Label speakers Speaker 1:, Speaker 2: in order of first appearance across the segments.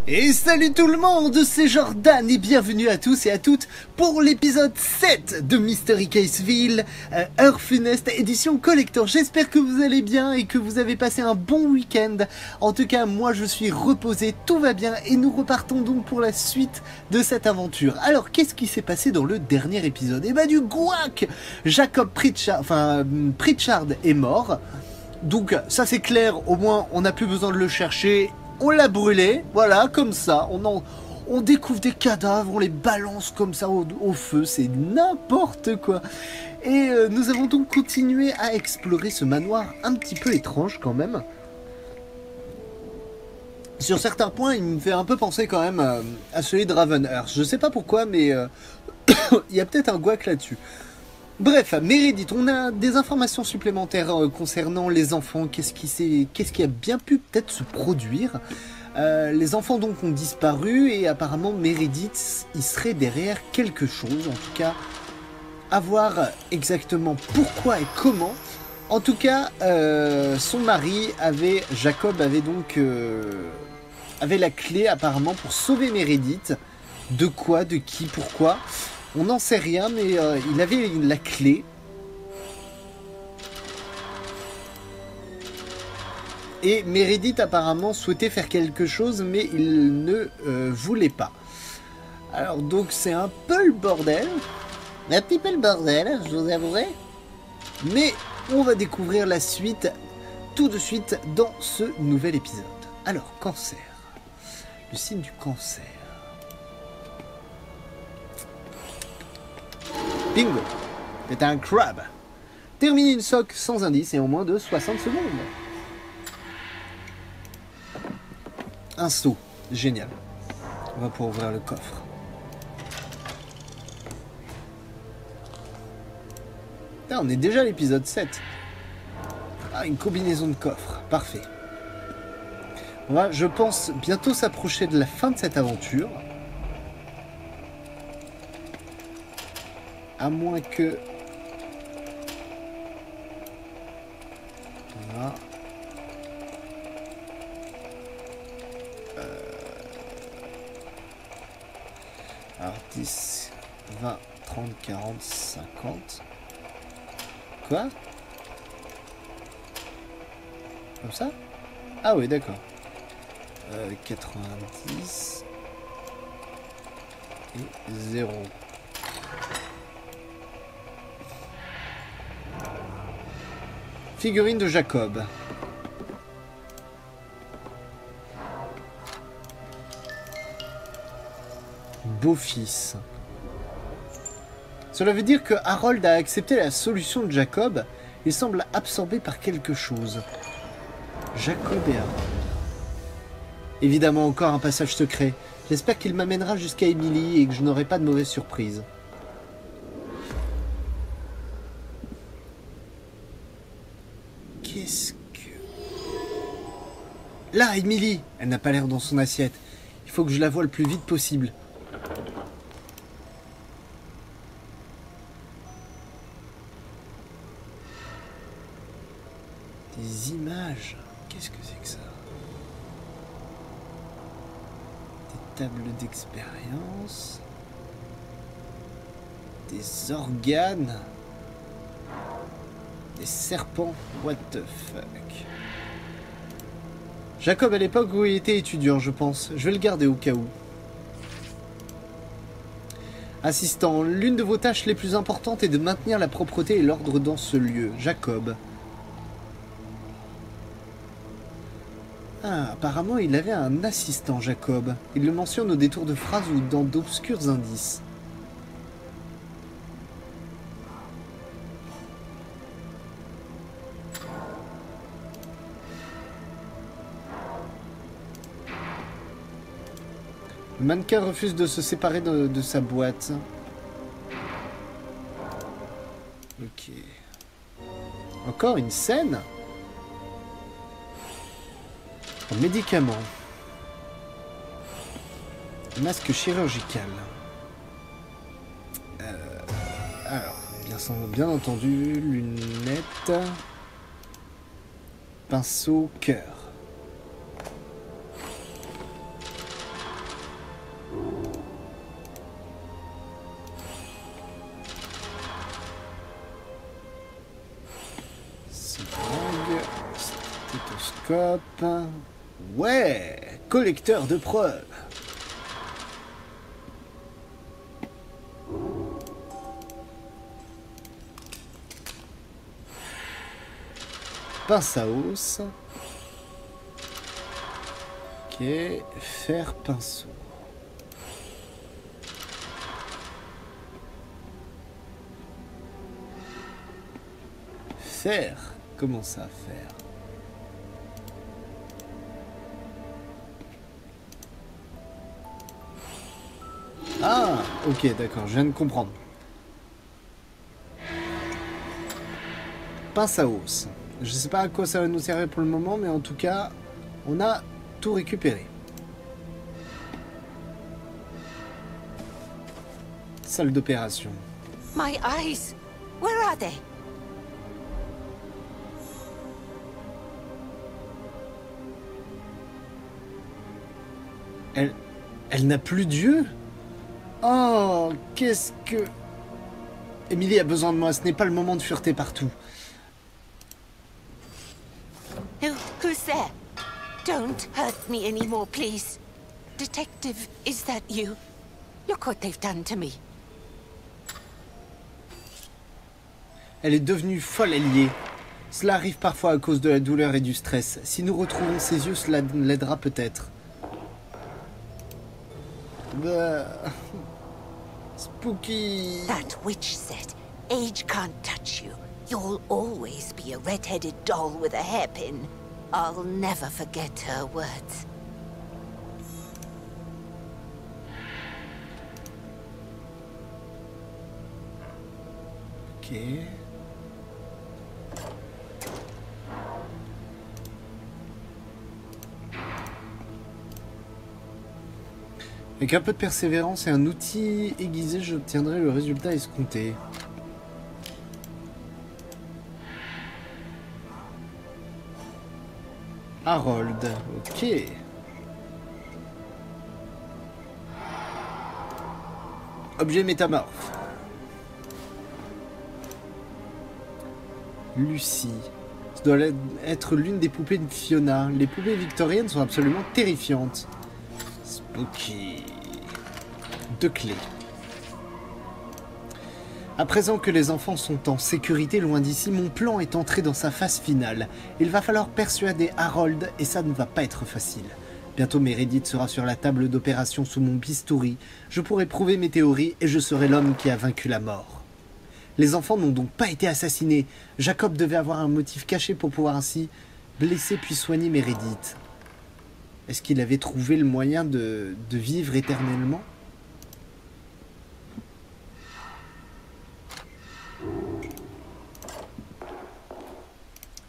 Speaker 1: Et salut tout le monde, c'est Jordan et bienvenue à tous et à toutes pour l'épisode 7 de Mystery Caseville, Heure Funeste édition collector. J'espère que vous allez bien et que vous avez passé un bon week-end. En tout cas, moi je suis reposé, tout va bien et nous repartons donc pour la suite de cette aventure. Alors, qu'est-ce qui s'est passé dans le dernier épisode? Eh ben du gouac, Jacob Pritchard, Pritchard est mort. Donc ça c'est clair, au moins on n'a plus besoin de le chercher. On l'a brûlé, voilà, comme ça. On découvre des cadavres, on les balance comme ça au feu, c'est n'importe quoi. Et nous avons donc continué à explorer ce manoir un petit peu étrange quand même. Sur certains points, il me fait un peu penser quand même à celui de Ravenhearst. Je sais pas pourquoi, mais il y a peut-être un gouac là-dessus. Bref, Meredith, on a des informations supplémentaires concernant les enfants, qu'est-ce qui a bien pu peut-être se produire. Les enfants donc ont disparu et apparemment Meredith, il serait derrière quelque chose, en tout cas, à voir exactement pourquoi et comment. En tout cas, son mari Jacob avait donc avait la clé apparemment pour sauver Meredith. De quoi, de qui, pourquoi ? On n'en sait rien, mais il avait la clé. Et Meredith apparemment souhaitait faire quelque chose, mais il ne voulait pas. Alors donc c'est un peu le bordel. Un petit peu le bordel, je vous avouerai. Mais on va découvrir la suite tout de suite dans ce nouvel épisode. Alors, cancer. Le signe du cancer. Bingo, c'est un crabe. Terminer une soc sans indice et en moins de 60 secondes. Un seau, génial. On va pouvoir ouvrir le coffre. Là, on est déjà à l'épisode 7. Ah, une combinaison de coffres, parfait. On va, je pense, bientôt s'approcher de la fin de cette aventure. À moins que... Voilà. Alors 10, 20, 30, 40, 50... Quoi? Comme ça? Ah oui, d'accord. 90... Et 0. Figurine de Jacob. Beau-fils. Cela veut dire que Harold a accepté la solution de Jacob et semble absorbé par quelque chose. Jacob et Harold. Évidemment, encore un passage secret. J'espère qu'il m'amènera jusqu'à Emily et que je n'aurai pas de mauvaise surprise. Qu'est-ce que... Là, Emily! Elle n'a pas l'air dans son assiette. Il faut que je la voie le plus vite possible. Des images. Qu'est-ce que c'est que ça? Des tables d'expérience. Des organes. Des serpents. What the fuck? Jacob à l'époque où il était étudiant, je pense. Je vais le garder au cas où. Assistant, l'une de vos tâches les plus importantes est de maintenir la propreté et l'ordre dans ce lieu. Jacob. Ah, apparemment il avait un assistant, Jacob. Il le mentionne au détour de phrases ou dans d'obscurs indices. Le mannequin refuse de se séparer de sa boîte. Ok. Encore une scène? Un médicament. Masque chirurgical. Alors, bien entendu, lunettes. Pinceau, cœur. Scope. Ouais, collecteur de preuves. Pince à os. Ok, fer pinceau. Fer, comment ça faire? Ah, ok, d'accord, je viens de comprendre. Pince à os. Je sais pas à quoi ça va nous servir pour le moment, mais en tout cas, on a tout récupéré. Salle d'opération.
Speaker 2: My eyes! Where are they?
Speaker 1: Elle n'a plus d'yeux? Oh, qu'est-ce que... Emily a besoin de moi, ce n'est pas le moment de fureter partout.
Speaker 2: Who's there? Don't hurt me anymore, please. Detective, is that you? Look what they've done to me.
Speaker 1: Elle est devenue folle alliée. Cela arrive parfois à cause de la douleur et du stress. Si nous retrouvons ses yeux, cela l'aidera peut-être. Spooky.
Speaker 2: That witch said, age can't touch you. You'll always be a red-headed doll with a hairpin. I'll never forget her words.
Speaker 1: Ok. Avec un peu de persévérance et un outil aiguisé, j'obtiendrai le résultat escompté. Harold, ok. Objet métamorphe. Lucie. Ça doit être l'une des poupées de Fiona. Les poupées victoriennes sont absolument terrifiantes. Spooky. 2 clés. À présent que les enfants sont en sécurité loin d'ici, mon plan est entré dans sa phase finale. Il va falloir persuader Harold et ça ne va pas être facile. Bientôt Meredith sera sur la table d'opération sous mon bistouri. Je pourrai prouver mes théories et je serai l'homme qui a vaincu la mort. Les enfants n'ont donc pas été assassinés. Jacob devait avoir un motif caché pour pouvoir ainsi blesser puis soigner Meredith. Est-ce qu'il avait trouvé le moyen de vivre éternellement ?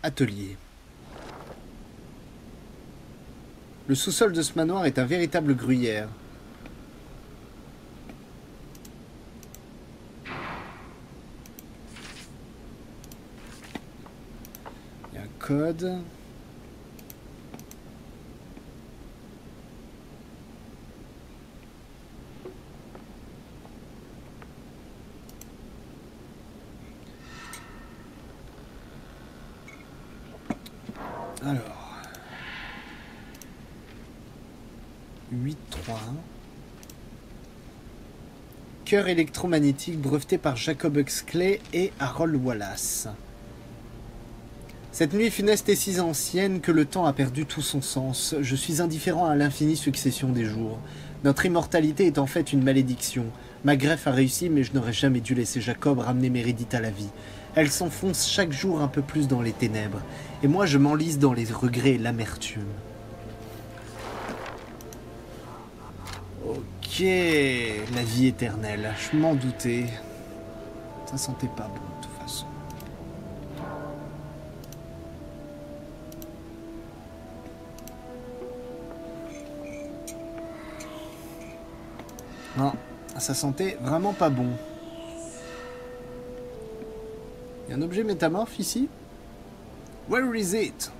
Speaker 1: Atelier. Le sous-sol de ce manoir est un véritable gruyère. Il y a un code. Alors, 8.3. Cœur électromagnétique breveté par Jacob Huxley et Harold Wallace. Cette nuit funeste est si ancienne que le temps a perdu tout son sens. Je suis indifférent à l'infinie succession des jours. Notre immortalité est en fait une malédiction. Ma greffe a réussi, mais je n'aurais jamais dû laisser Jacob ramener Meredith à la vie. Elle s'enfonce chaque jour un peu plus dans les ténèbres. Et moi, je m'enlise dans les regrets et l'amertume. Ok, la vie éternelle. Je m'en doutais. Ça sentait pas bon, de toute façon. Non, ça sentait vraiment pas bon. Il y a un objet métamorphe ici? Where is it?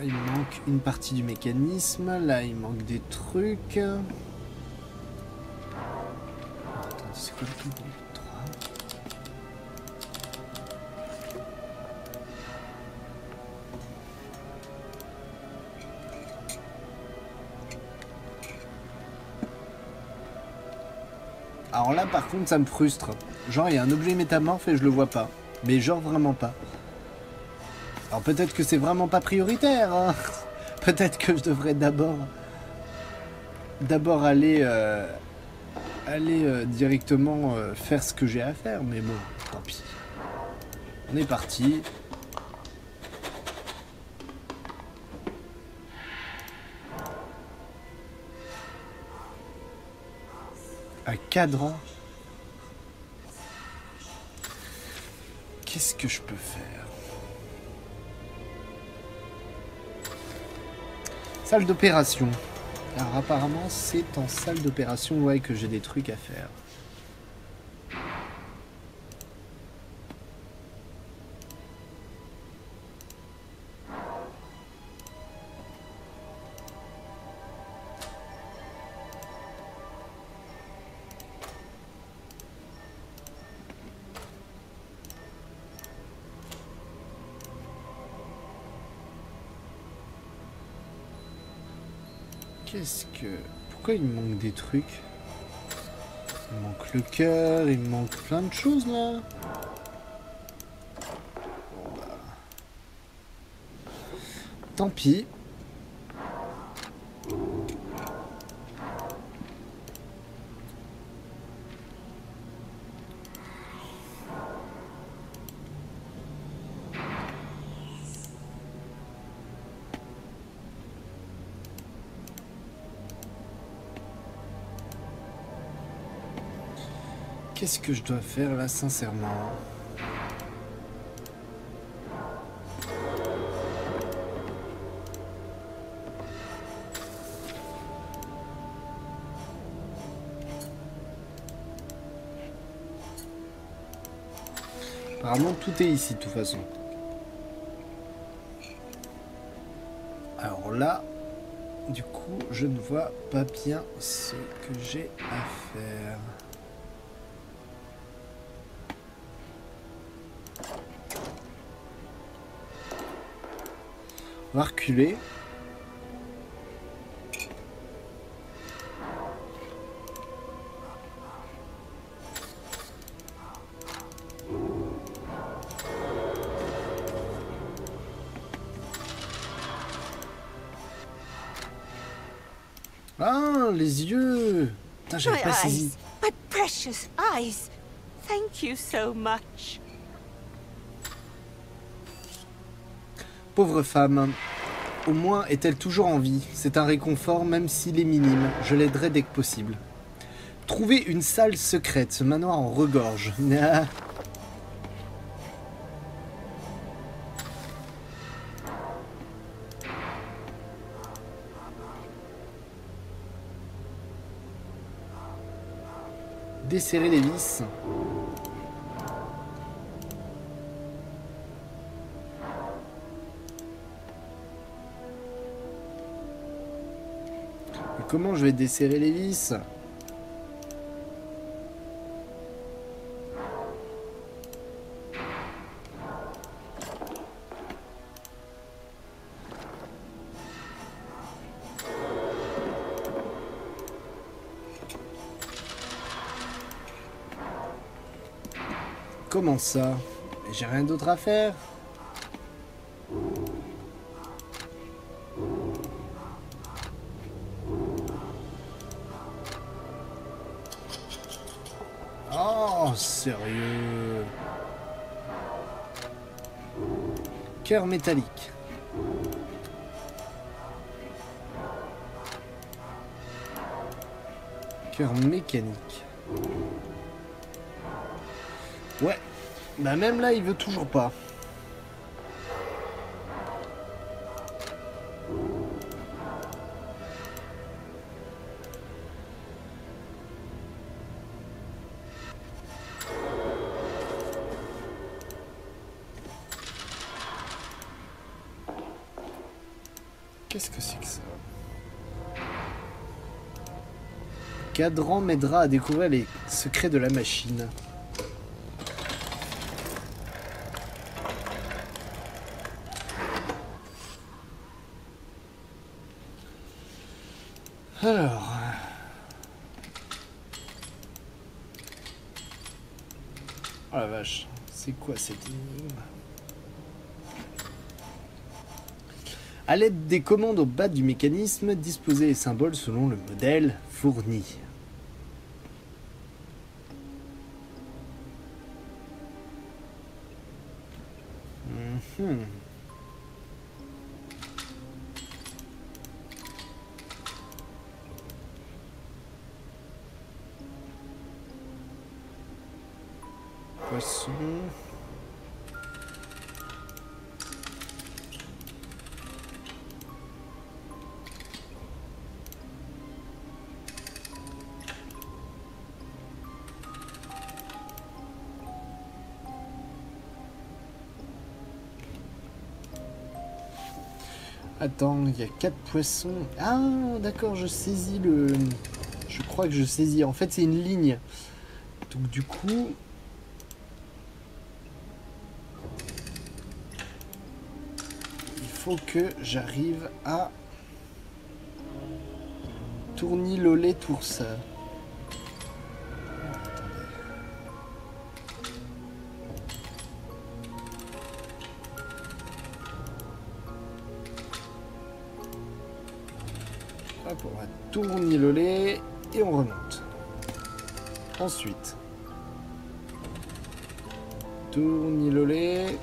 Speaker 1: Là, il manque une partie du mécanisme. Là, il manque des trucs. Attends, c'est quoi le truc? 3. Alors là, par contre, ça me frustre. Genre, il y a un objet métamorphe et je le vois pas. Mais genre, vraiment pas. Alors peut-être que c'est vraiment pas prioritaire, hein. Peut-être que je devrais d'abord aller directement faire ce que j'ai à faire, mais bon, tant pis. On est parti. Un cadran. Qu'est-ce que je peux faire? Salle d'opération. Alors apparemment c'est en salle d'opération ouais, que j'ai des trucs à faire. Qu'est-ce que... Pourquoi il me manque des trucs? Il me manque le cœur, il me manque plein de choses là. Bon, bah... Tant pis. Qu'est-ce que je dois faire là, sincèrement? Apparemment, tout est ici de toute façon. Alors là, du coup, je ne vois pas bien ce que j'ai à faire. On va reculer. Ah, les yeux! Putain, j'avais
Speaker 2: My
Speaker 1: pas saisi.
Speaker 2: eyes, my precious eyes. Thank you so much.
Speaker 1: Pauvre femme. Au moins est-elle toujours en vie. C'est un réconfort, même s'il est minime. Je l'aiderai dès que possible. Trouver une salle secrète. Ce manoir en regorge. Ah. Desserrer les vis. Et comment je vais desserrer les vis? Comment ça? J'ai rien d'autre à faire. Oh, sérieux? Cœur métallique. Cœur mécanique. Ouais. Bah même là, il veut toujours pas. Qu'est-ce que c'est que ça? Cadran m'aidera à découvrir les secrets de la machine. Alors... Oh la vache, c'est quoi cette énigme? À l'aide des commandes au bas du mécanisme, disposez les symboles selon le modèle fourni. Poisson. Attends, il y a 4 poissons. Ah, d'accord, je saisis le... Je crois que je saisis. En fait, c'est une ligne. Donc, du coup... Il faut que j'arrive à... Tourniloler tout ça. Hop, on va tourniloler et on remonte. Ensuite, tourniloler.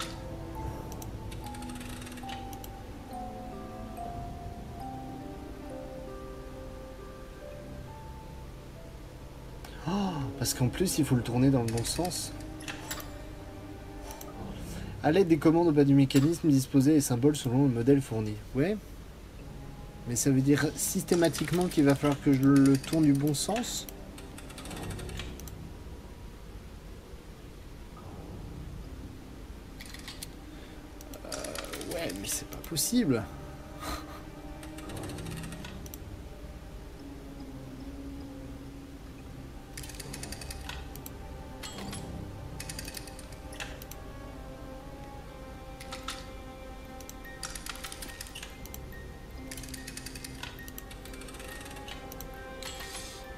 Speaker 1: Oh, parce qu'en plus, il faut le tourner dans le bon sens. À l'aide des commandes au bas du mécanisme, disposer les symboles selon le modèle fourni. Ouais. Mais ça veut dire systématiquement qu'il va falloir que je le tourne du bon sens. Ouais, mais c'est pas possible.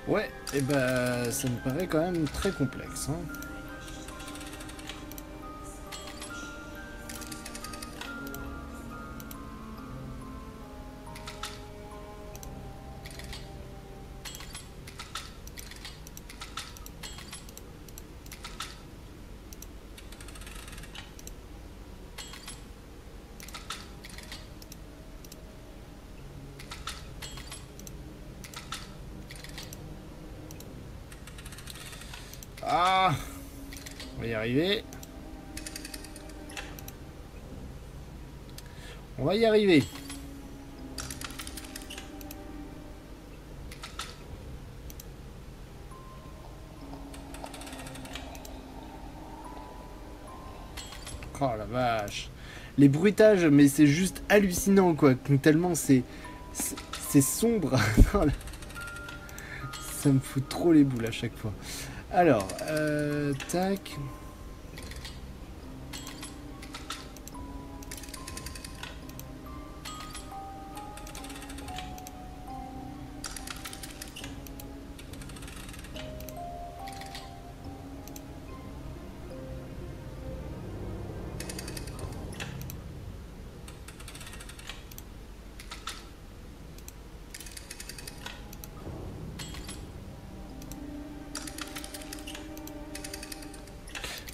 Speaker 1: Ouais, et ben ça me paraît quand même très complexe. Hein. Ah, on va y arriver. On va y arriver. Oh la vache. Les bruitages, mais c'est juste hallucinant quoi. Tellement c'est sombre. Ça me fout trop les boules à chaque fois. Alors, tac.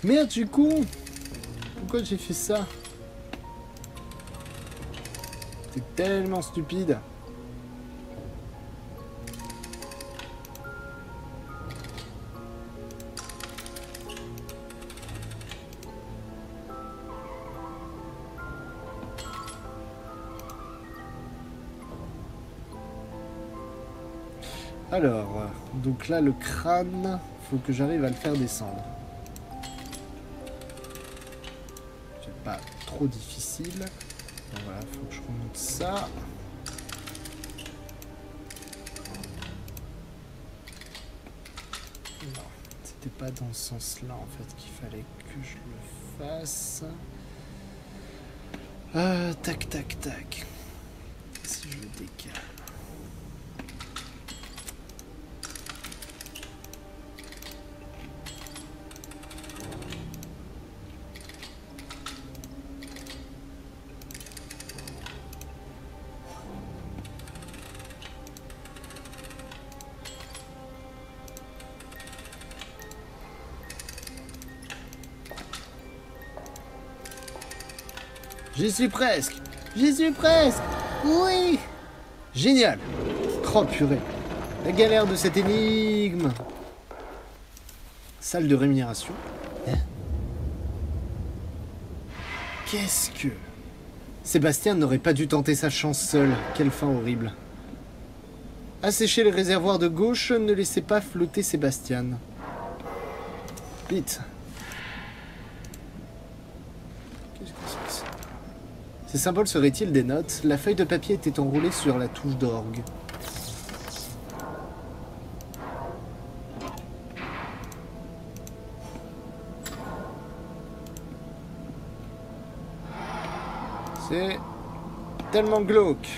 Speaker 1: Merde, du coup, pourquoi j'ai fait ça? C'est tellement stupide. Alors, donc là, le crâne, faut que j'arrive à le faire descendre. C'est pas trop difficile. Donc voilà, faut que je remonte ça. pas dans ce sens-là en fait qu'il fallait que je le fasse. Tac, tac, tac. Si je le décale. J'y suis presque. J'y suis presque. Oui. Génial. Oh purée. La galère de cette énigme. Salle de rémunération. Hein? Qu'est-ce que... Sébastien n'aurait pas dû tenter sa chance seul. Quelle fin horrible. Assécher les réservoirs de gauche, ne laissez pas flotter Sébastien. Vite. Qu'est-ce que c'est que ça? Ces symboles seraient-ils des notes? La feuille de papier était enroulée sur la touche d'orgue. C'est tellement glauque.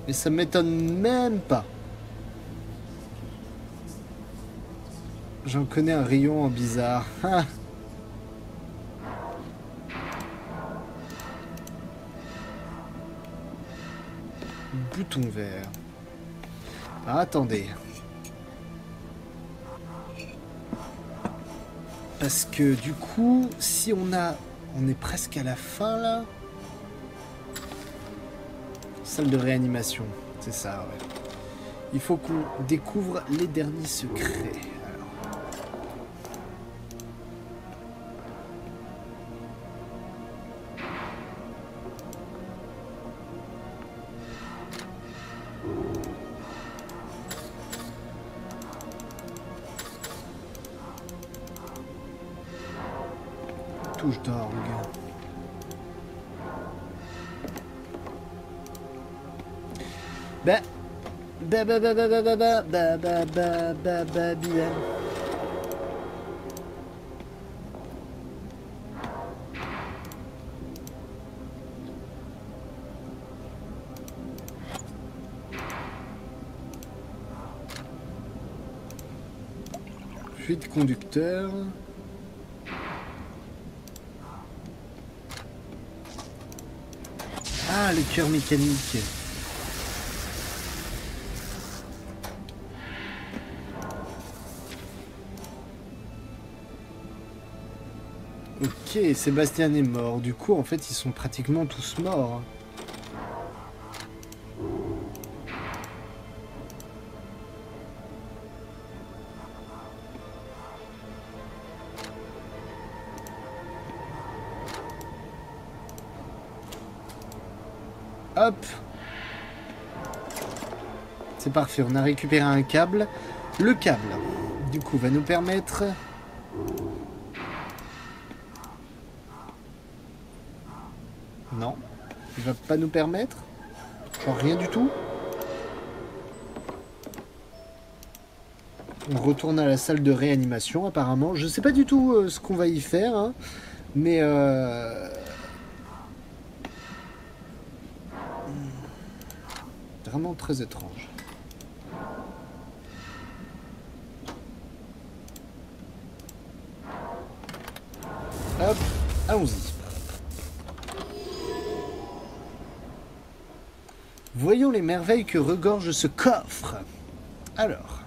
Speaker 1: Et ça m'étonne même pas. J'en connais un rayon en bizarre. Ah. Bouton vert. Ah, attendez. Parce que du coup, si on est presque à la fin là. Salle de réanimation, c'est ça, ouais. Il faut qu'on découvre les derniers secrets. Touche d'orgue. Bah. Fuite conducteur. Ah, le cœur mécanique. Ok, Sébastien est mort. Du coup, en fait, ils sont pratiquement tous morts. Hop. C'est parfait, on a récupéré un câble. Le câble, du coup, va nous permettre... Non, il va pas nous permettre. Genre rien du tout. On retourne à la salle de réanimation, apparemment. Je sais pas du tout ce qu'on va y faire, hein, mais... Vraiment très étrange. Hop, allons-y. Voyons les merveilles que regorge ce coffre. Alors.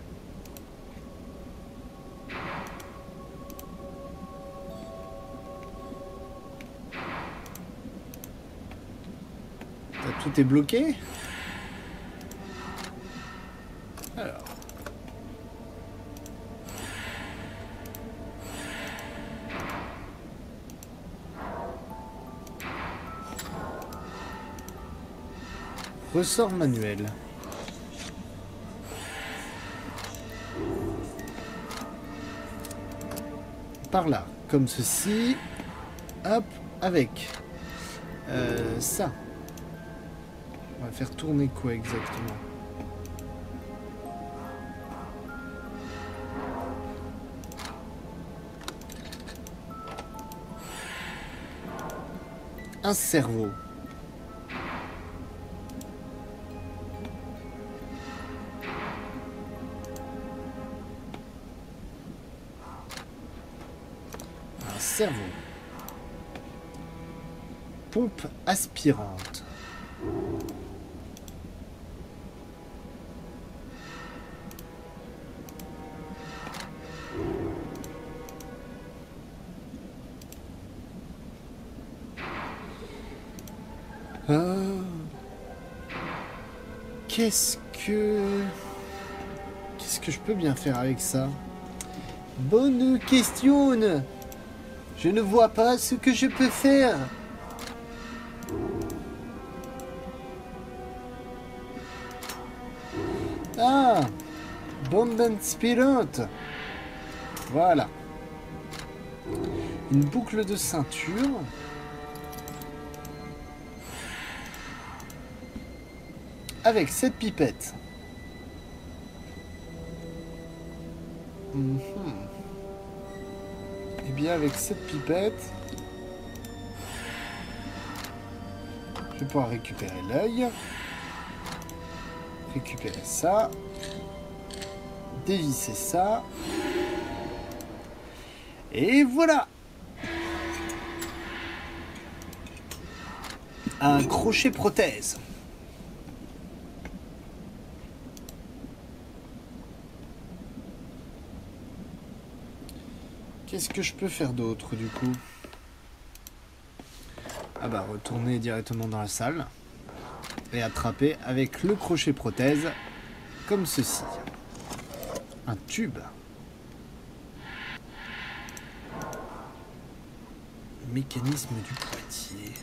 Speaker 1: Tout est bloqué. Alors. Ressort manuel. Par là, comme ceci. Hop, avec ça. On va faire tourner quoi exactement? un cerveau. Un cerveau. Pompe aspirante. Qu'est-ce que je peux bien faire avec ça? Bonne question. Je ne vois pas ce que je peux faire. Ah, bombe inspirante. Voilà. Une boucle de ceinture. Avec cette pipette. Et bien avec cette pipette, je vais pouvoir récupérer l'œil. Récupérer ça. Dévisser ça. Et voilà! Un crochet prothèse. Qu'est-ce que je peux faire d'autre du coup? Ah bah retourner directement dans la salle et attraper avec le crochet prothèse comme ceci. Un tube. Mécanisme du boîtier.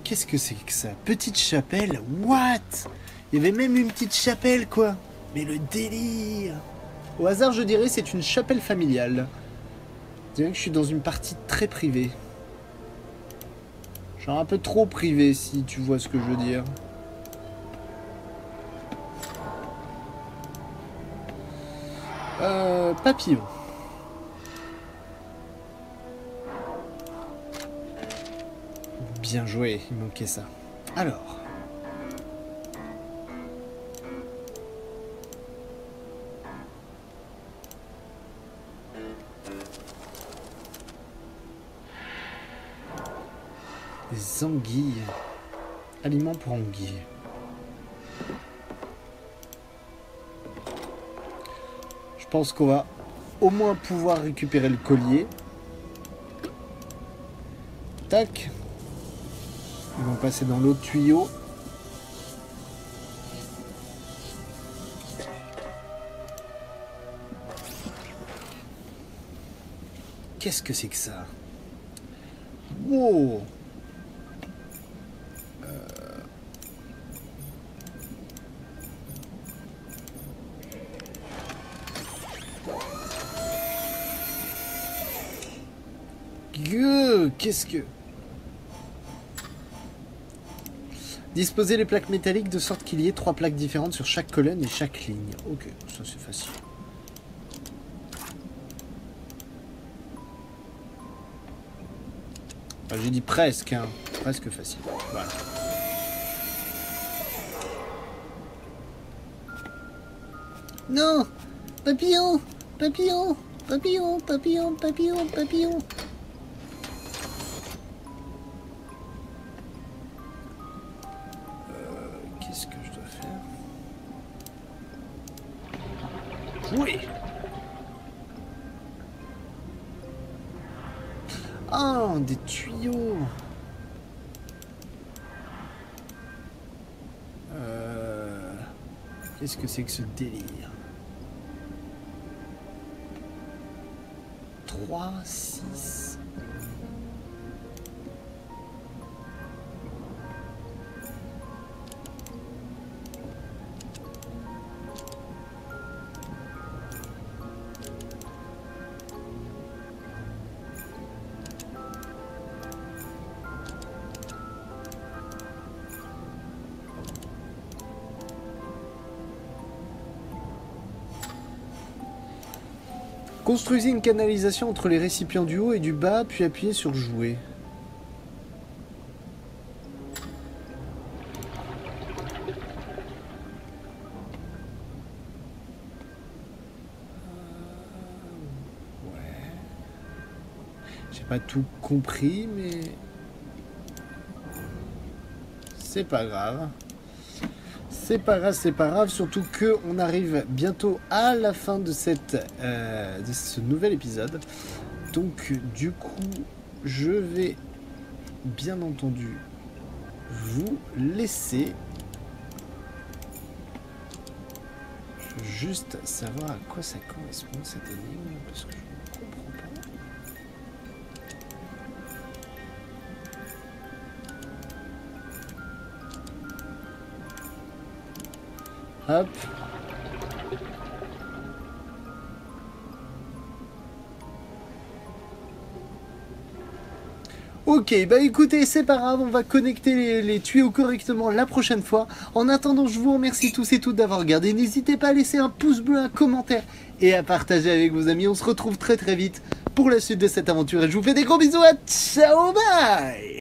Speaker 1: Qu'est-ce que c'est que ça? Petite chapelle? What? Il y avait même une petite chapelle, quoi. Mais le délire! Au hasard, je dirais c'est une chapelle familiale. Je dirais que je suis dans une partie très privée. Genre un peu trop privée, si tu vois ce que je veux dire. Papillon. Bien joué, il manquait ça. Alors. Des anguilles. Aliments pour anguilles. Je pense qu'on va au moins pouvoir récupérer le collier. Tac. Ils vont passer dans l'autre tuyau. Qu'est-ce que c'est que ça? Wow! Qu'est-ce que... Disposer les plaques métalliques de sorte qu'il y ait 3 plaques différentes sur chaque colonne et chaque ligne. Ok, ça c'est facile. Enfin, j'ai dit presque, hein. Presque facile. Voilà. Non! Papillon! Papillon! Papillon! Papillon! Papillon! Papillon! Qu'est-ce que je dois faire? Oui! Ah, des tuyaux! Qu'est-ce que c'est que ce délire? 3, 6... Construisez une canalisation entre les récipients du haut et du bas, puis appuyez sur jouer. Ouais. J'ai pas tout compris, mais c'est pas grave. C'est pas grave, c'est pas grave, surtout que on arrive bientôt à la fin de de ce nouvel épisode. Donc du coup, je vais bien entendu vous laisser. Je veux juste savoir à quoi ça correspond cette énigme, parce que je ne comprends pas. Hop. Ok, bah écoutez, c'est pas grave, on va connecter les tuyaux correctement la prochaine fois. En attendant, je vous remercie tous et toutes d'avoir regardé. N'hésitez pas à laisser un pouce bleu, un commentaire et à partager avec vos amis. On se retrouve très très vite pour la suite de cette aventure et je vous fais des gros bisous. Ciao, bye!